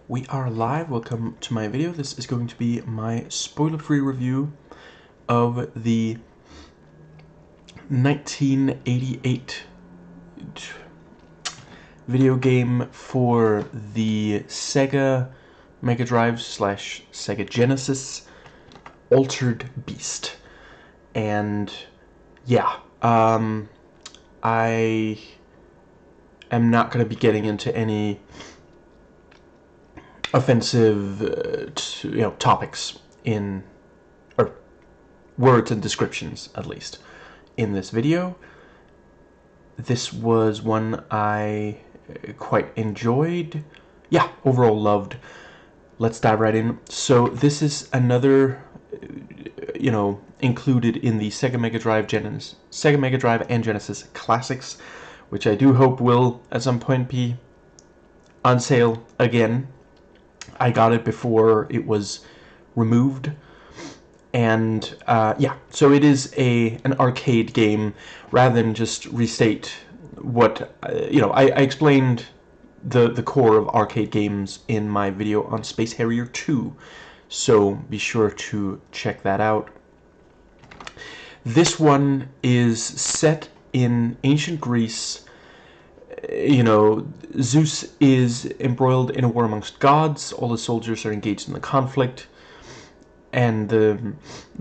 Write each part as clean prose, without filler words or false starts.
We are live. Welcome to my video. This is going to be my spoiler-free review of the 1988 video game for the SEGA Mega Drive / SEGA Genesis, Altered Beast. And yeah, I am not going to be getting into any offensive topics or words and descriptions, at least, in this video. This was one I quite enjoyed. Yeah, overall loved. Let's dive right in. So this is another included in the SEGA Mega Drive and Genesis classics, which I do hope will at some point be on sale again. I got it before it was removed, and yeah, so it is an arcade game rather than just restate what I explained the core of arcade games in my video on Space Harrier 2, so be sure to check that out. This one is set in ancient Greece. Zeus is embroiled in a war amongst gods. All the soldiers are engaged in the conflict, and the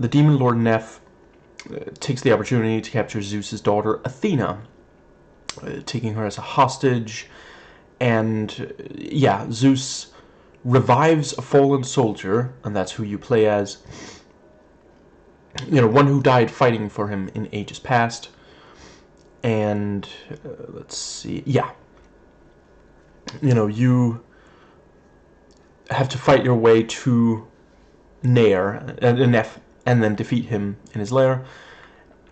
demon lord Neph takes the opportunity to capture Zeus's daughter Athena, taking her as a hostage. And yeah, Zeus revives a fallen soldier, and that's who you play as. One who died fighting for him in ages past. And let's see, yeah, you have to fight your way to Neph, and then defeat him in his lair.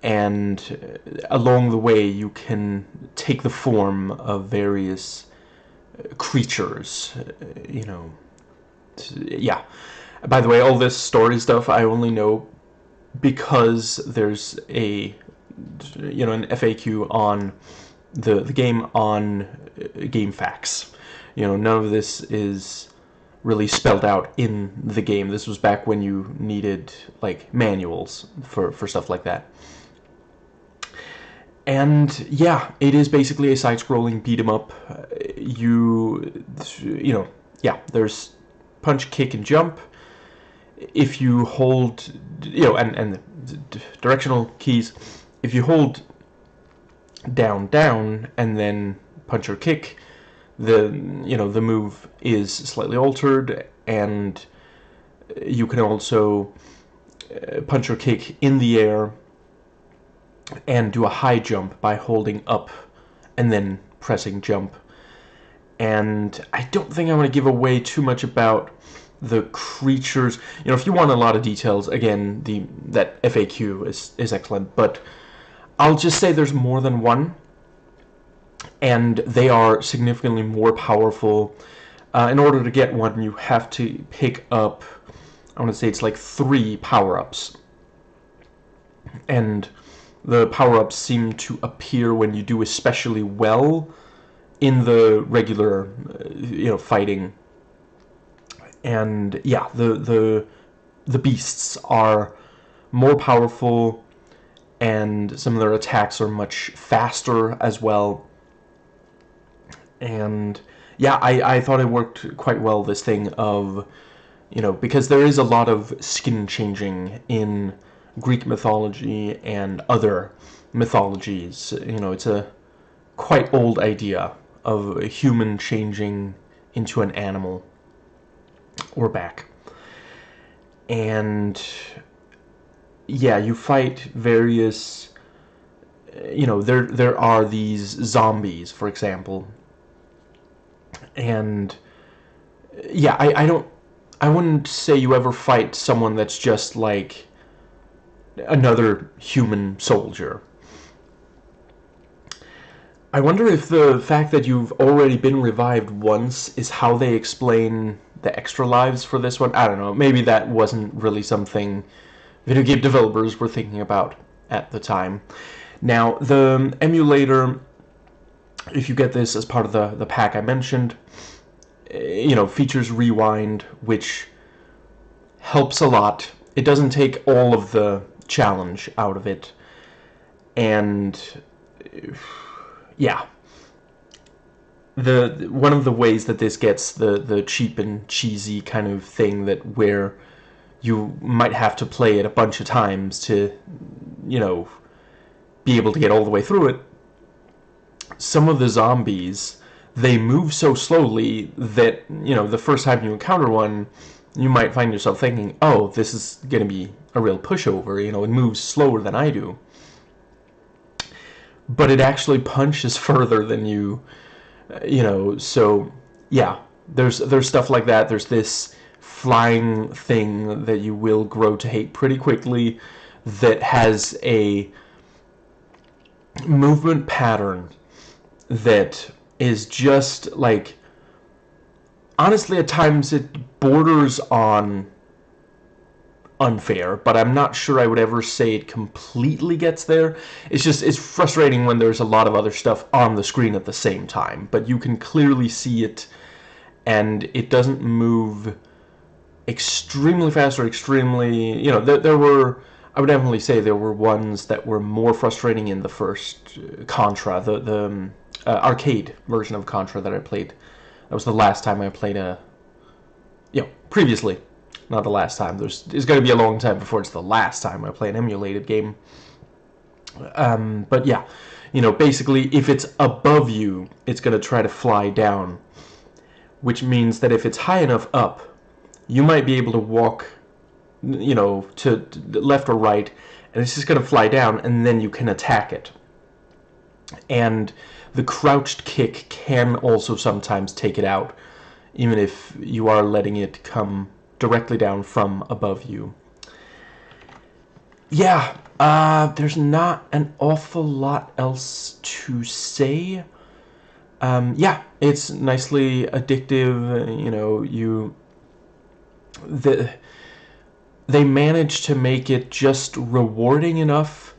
And along the way, you can take the form of various creatures. Yeah. By the way, all this story stuff I only know because there's an FAQ on the game on GameFAQs. None of this is really spelled out in the game. This was back when you needed like manuals for stuff like that. And yeah, it is basically a side-scrolling beat-em-up. Yeah, there's punch, kick, and jump. If you hold, and the directional keys. If you hold down, and then punch or kick, the move is slightly altered, and you can also punch or kick in the air and do a high jump by holding up and then pressing jump. And I don't think I want to give away too much about the creatures. If you want a lot of details, again, that FAQ is excellent, but I'll just say there's more than one, and they are significantly more powerful. In order to get one, you have to pick up, I want to say it's like 3 power-ups. And the power-ups seem to appear when you do especially well in the regular, fighting. And yeah, the beasts are more powerful, and some of their attacks are much faster as well. And yeah, I thought it worked quite well, this thing of, because there is a lot of skin changing in Greek mythology and other mythologies. It's a quite old idea of a human changing into an animal or back. And yeah, you fight various, there are these zombies, for example. And yeah, I wouldn't say you ever fight someone that's just like another human soldier. I wonder if the fact that you've already been revived once is how they explain the extra lives for this one. I don't know, maybe that wasn't really something video game developers were thinking about at the time. Now, the emulator, if you get this as part of the pack I mentioned, features rewind, which helps a lot. It doesn't take all of the challenge out of it. And yeah, one of the ways that this gets the cheap and cheesy kind of thing, that where you might have to play it a bunch of times to, be able to get all the way through it. Some of the zombies, they move so slowly that, the first time you encounter one, you might find yourself thinking, oh, this is going to be a real pushover, it moves slower than I do. But it actually punches further than you, so, yeah, there's stuff like that. There's this flying thing that you will grow to hate pretty quickly that has a movement pattern that is just, like, honestly, at times it borders on unfair, but I'm not sure I would ever say it completely gets there. It's frustrating when there's a lot of other stuff on the screen at the same time, but you can clearly see it, and it doesn't move extremely fast or extremely, there were, I would definitely say there were ones that were more frustrating in the first Contra, the arcade version of Contra that I played. That was the last time I played previously. Not the last time. It's going to be a long time before it's the last time I play an emulated game. But yeah, basically, if it's above you, it's going to try to fly down. Which means that if it's high enough up, you might be able to walk, to left or right, and it's just going to fly down, and then you can attack it. And the crouched kick can also sometimes take it out, even if you are letting it come directly down from above you. Yeah, there's not an awful lot else to say. Yeah, it's nicely addictive. They managed to make it just rewarding enough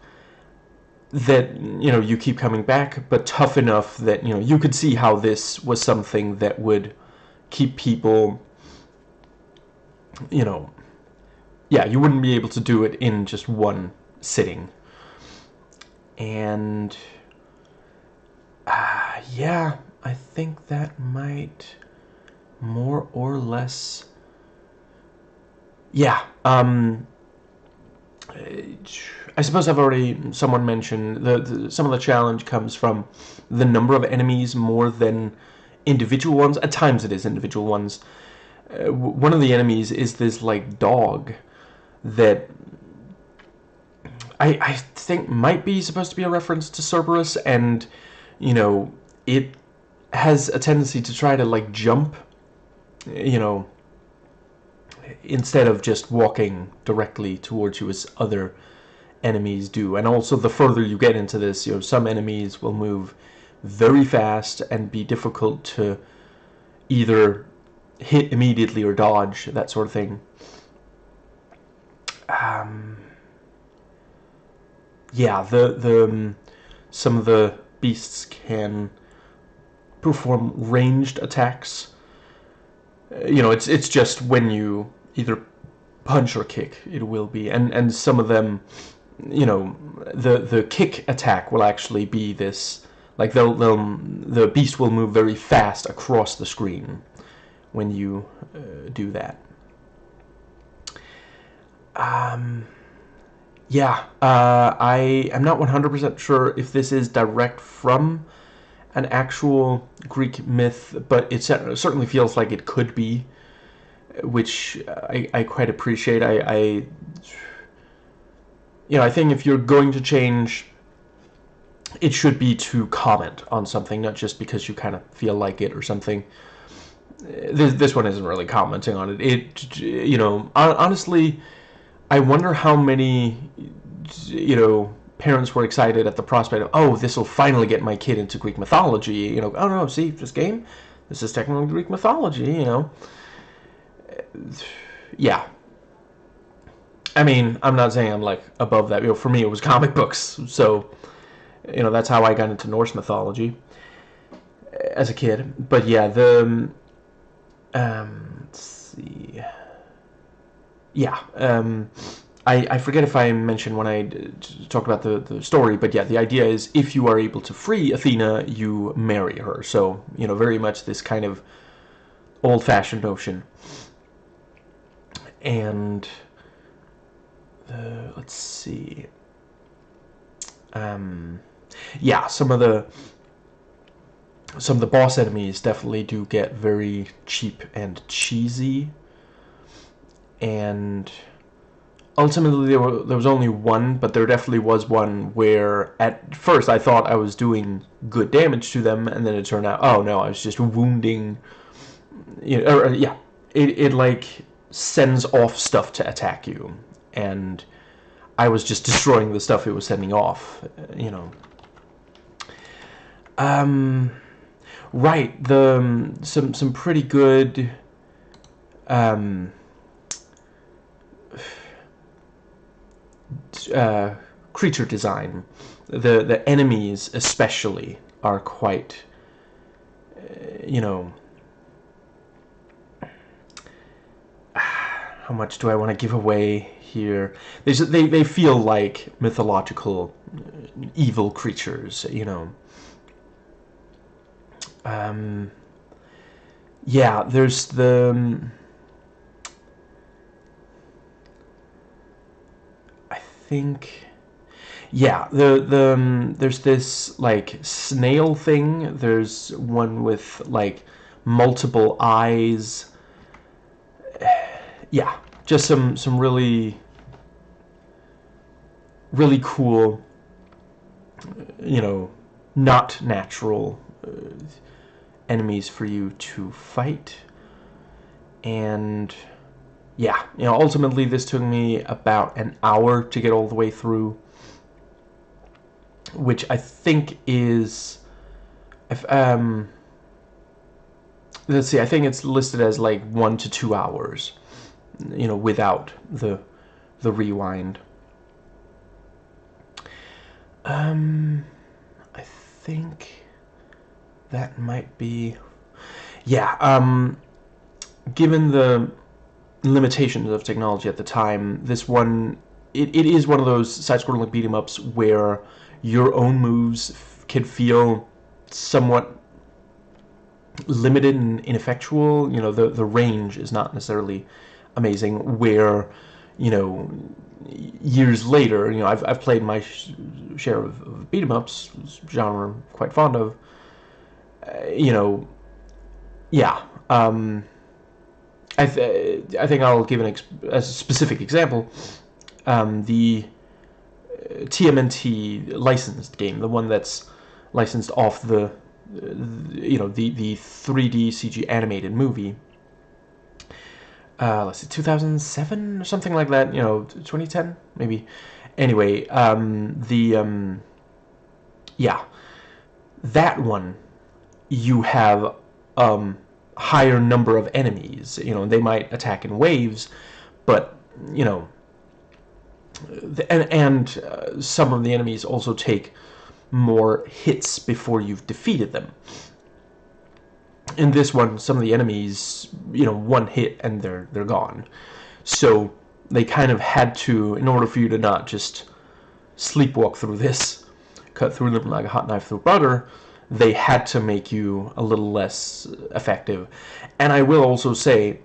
that, you keep coming back, but tough enough that, you could see how this was something that would keep people, yeah, you wouldn't be able to do it in just one sitting. And yeah, I think that might more or less, yeah, I suppose I've already, someone mentioned, some of the challenge comes from the number of enemies more than individual ones. At times it is individual ones. One of the enemies is this, like, dog that I think might be supposed to be a reference to Cerberus, and, it has a tendency to try to, like, jump, instead of just walking directly towards you as other enemies do. And also, the further you get into this, some enemies will move very fast and be difficult to either hit immediately or dodge, that sort of thing. Yeah, some of the beasts can perform ranged attacks. It's just when you either punch or kick, it will be, and some of them, the kick attack will actually be this, like, the beast will move very fast across the screen when you do that. Yeah, I am not 100% sure if this is direct from an actual Greek myth, but it certainly feels like it could be, which I quite appreciate. I think if you're going to change, it should be to comment on something, not just because you kind of feel like it or something. This one isn't really commenting on it. Honestly, I wonder how many, parents were excited at the prospect of, oh, this will finally get my kid into Greek mythology. Oh no, see, this game, this is technically Greek mythology, Yeah. I mean, I'm not saying I'm, like, above that. For me, it was comic books, so, that's how I got into Norse mythology as a kid. But yeah, Let's see. Yeah. I forget if I mentioned when I talked about the story, but yeah, the idea is if you are able to free Athena, you marry her. So, you know, very much this kind of old-fashioned notion. And let's see. Yeah, some of the boss enemies definitely do get very cheap and cheesy, and ultimately there was only one, but there definitely was one where at first I thought I was doing good damage to them, and then it turned out, oh no, I was just wounding, you know, yeah, it like sends off stuff to attack you, and I was just destroying the stuff it was sending off, you know. Right, some pretty good creature design. The enemies especially are quite, you know, how much do I want to give away here? They feel like mythological evil creatures, you know. Yeah, there's the I think, yeah, there's this like snail thing. There's one with like multiple eyes. Yeah, just some really cool, you know, not natural enemies for you to fight. And yeah, you know, ultimately this took me about an hour to get all the way through, which I think is, if let's see, I think it's listed as like 1 to 2 hours, you know, without the rewind. I think that might be, yeah, given the limitations of technology at the time, this one, it is one of those side-scrolling beat-em-ups where your own moves can feel somewhat limited and ineffectual. You know, the range is not necessarily amazing, where, you know, years later, you know, I've played my share of beat-em-ups, genre I'm quite fond of, you know, yeah, I think I'll give a specific example. The TMNT licensed game, the one that's licensed off the you know, the 3D CG animated movie. Let's see, 2007 or something like that. You know, 2010 maybe. Anyway, yeah, that one, you have higher number of enemies. You know, they might attack in waves, but you know, and some of the enemies also take more hits before you've defeated them. In this one, some of the enemies, you know, one hit and they're gone. So they kind of had to, in order for you to not just sleepwalk through this, cut through them like a hot knife through butter, they had to make you a little less effective. And I will also say,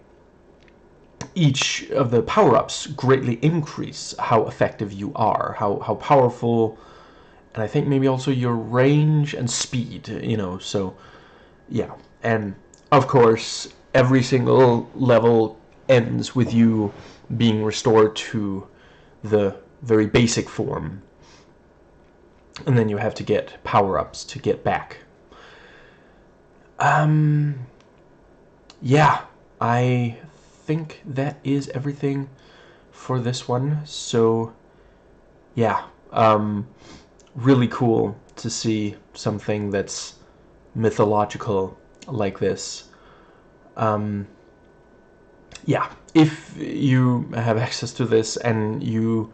each of the power-ups greatly increase how effective you are, how powerful, and I think maybe also your range and speed, you know, so yeah. And of course, every single level ends with you being restored to the very basic form, and then you have to get power-ups to get back. Yeah, I think that is everything for this one. So yeah, really cool to see something that's mythological like this. Yeah, if you have access to this and you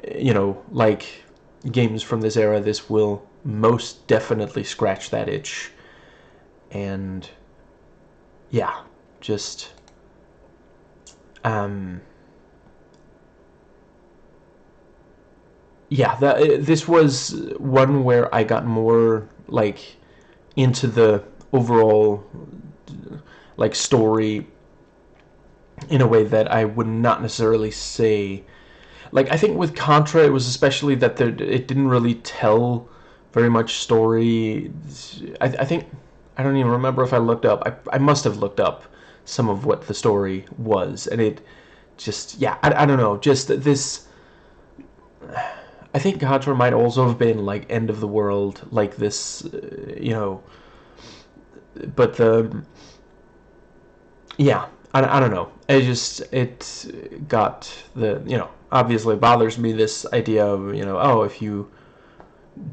know, like games from this era, this will most definitely scratch that itch. And yeah, just yeah, this was one where I got more like into the overall like story in a way that I would not necessarily say. Like, I think with Contra, it was especially that it didn't really tell very much story. I think, I don't even remember if I looked up. I must have looked up some of what the story was, and it just, yeah, I don't know, just this. I think Contra might also have been like end of the world, like this, you know, but yeah, I don't know. It got the, you know, obviously bothers me, this idea of, you know, oh, if you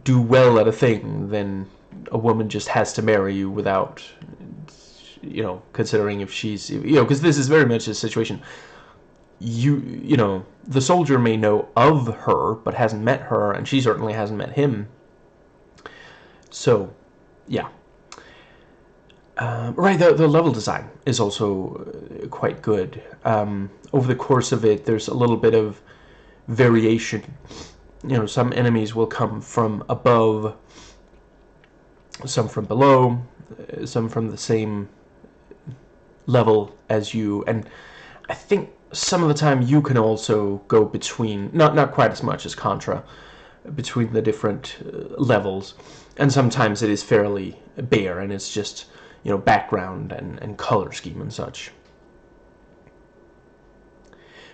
do well at a thing, then a woman just has to marry you without, you know, considering if she's, you know, because this is very much a situation. You know, the soldier may know of her, but hasn't met her, and she certainly hasn't met him. So, yeah. Right, the level design is also quite good. Over the course of it, there's a little bit of variation. You know, some enemies will come from above, some from below, some from the same level as you, and I think some of the time you can also go between, not quite as much as Contra, between the different levels, and sometimes it is fairly bare, and it's just, you know, background and color scheme and such.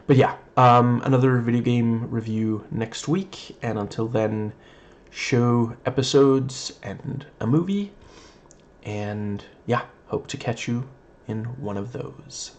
But yeah, another video game review next week, and until then, show episodes and a movie, and yeah, hope to catch you in one of those.